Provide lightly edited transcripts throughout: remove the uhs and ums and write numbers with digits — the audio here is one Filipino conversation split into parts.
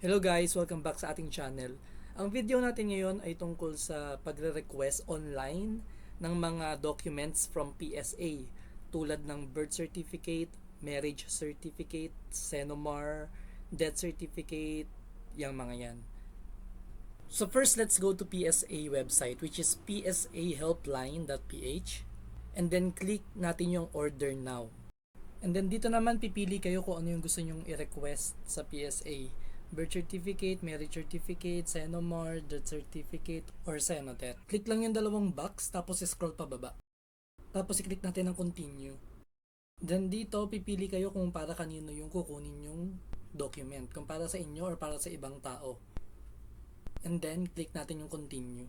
Hello guys! Welcome back sa ating channel. Ang video natin ngayon ay tungkol sa pagre-request online ng mga documents from PSA tulad ng birth certificate, marriage certificate, Senomar, death certificate, yung mga yan. So first, let's go to PSA website, which is psahelpline.ph, and then click natin yung order now. And then dito naman pipili kayo kung ano yung gusto nyong i-request sa PSA. Birth certificate, marriage certificate, Senomar, death certificate, or Senodet. Click lang yung dalawang box, tapos scroll pababa. Tapos i-click natin ang continue. Then dito, pipili kayo kung para kanino yung kukunin yung document. Kung para sa inyo or para sa ibang tao. And then, click natin yung continue.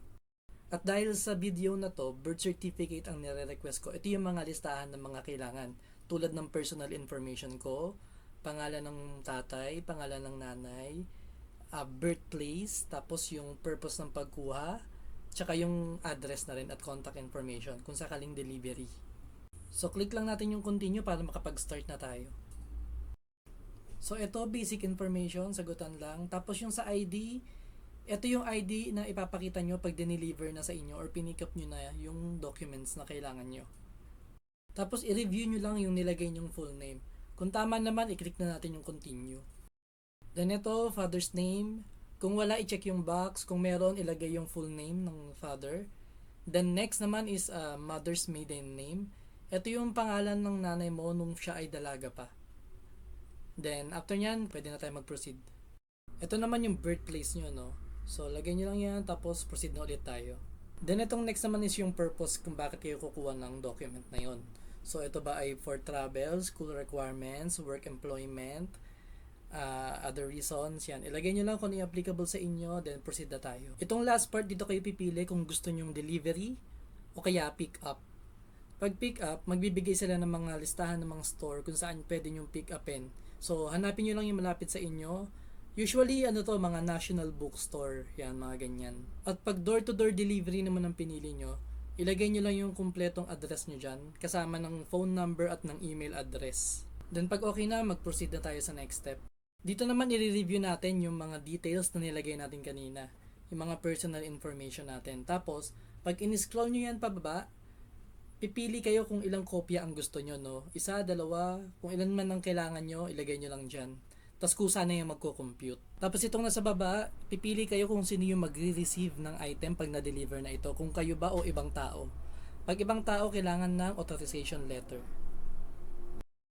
At dahil sa video na to, birth certificate ang nire-request ko. Ito yung mga listahan ng mga kailangan. Tulad ng personal information ko, pangalan ng tatay, pangalan ng nanay, birthplace, tapos yung purpose ng pagkuha, tsaka yung address na rin at contact information kung sakaling delivery. So click lang natin yung continue para makapag-start na tayo. So ito, basic information, sagutan lang. Tapos yung sa ID, ito yung ID na ipapakita nyo pag dineliver na sa inyo or pinick up nyo na yung documents na kailangan nyo. Tapos i-review nyo lang yung nilagay nyong full name. Kung tama naman, i-click na natin yung continue. Then ito, father's name. Kung wala, i-check yung box. Kung meron, ilagay yung full name ng father. Then next naman is mother's maiden name. Ito yung pangalan ng nanay mo nung siya ay dalaga pa. Then after nyan, pwede na tayo mag-proceed. Ito naman yung birthplace nyo, no? So lagay nyo lang yan, tapos proceed na ulit tayo. Then itong next naman is yung purpose kung bakit kayo kukuha ng document na yon. So ito ba ay for travel, school requirements, work employment, other reasons, yan. Ilagay nyo lang kung ano applicable sa inyo, then proceed na tayo. Itong last part, dito kayo pipili kung gusto nyong delivery o kaya pick up. Pag pick up, magbibigay sila ng mga listahan ng mga store kung saan pwede nyong pick upin. So hanapin nyo lang yung malapit sa inyo. Usually, mga national bookstore, yan, mga ganyan. At pag door-to-door delivery naman ang pinili nyo, ilagay nyo lang yung kumpletong address nyo dyan, kasama ng phone number at ng email address. Then pag okay na, mag-proceed na tayo sa next step. Dito naman i-review natin yung mga details na nilagay natin kanina, yung mga personal information natin. Tapos, pag in-scroll nyo yan pababa, pipili kayo kung ilang kopya ang gusto nyo, no? Isa, dalawa, kung ilan man ang kailangan nyo, ilagay nyo lang dyan. Tapos kusa na yung magko-compute. Tapos itong nasa baba, pipili kayo kung sino yung magre-receive ng item pag na-deliver na ito. Kung kayo ba o ibang tao. Pag ibang tao, kailangan ng authorization letter.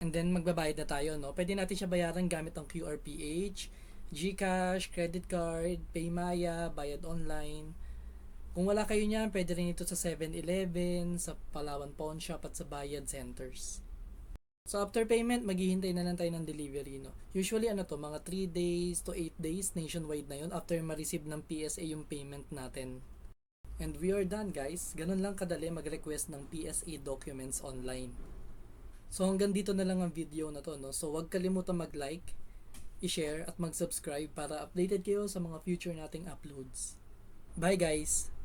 And then magbabayad na tayo, no? Pwede natin siya bayaran gamit ang QRPH, GCash, credit card, Paymaya, bayad online. Kung wala kayo niyan, pwede rin ito sa 7-Eleven, sa Palawan Pawn Shop at sa Bayad Centers. So after payment, maghihintay na lang tayo ng delivery, no? Usually mga 3 days to 8 days nationwide na yun after ma-receive ng PSA yung payment natin. And we are done, guys. Ganun lang kadali mag-request ng PSA documents online. So hanggang dito na lang ang video na to, no? So huwag kalimutan mag-like, i-share at mag-subscribe para updated kayo sa mga future nating uploads. Bye, guys!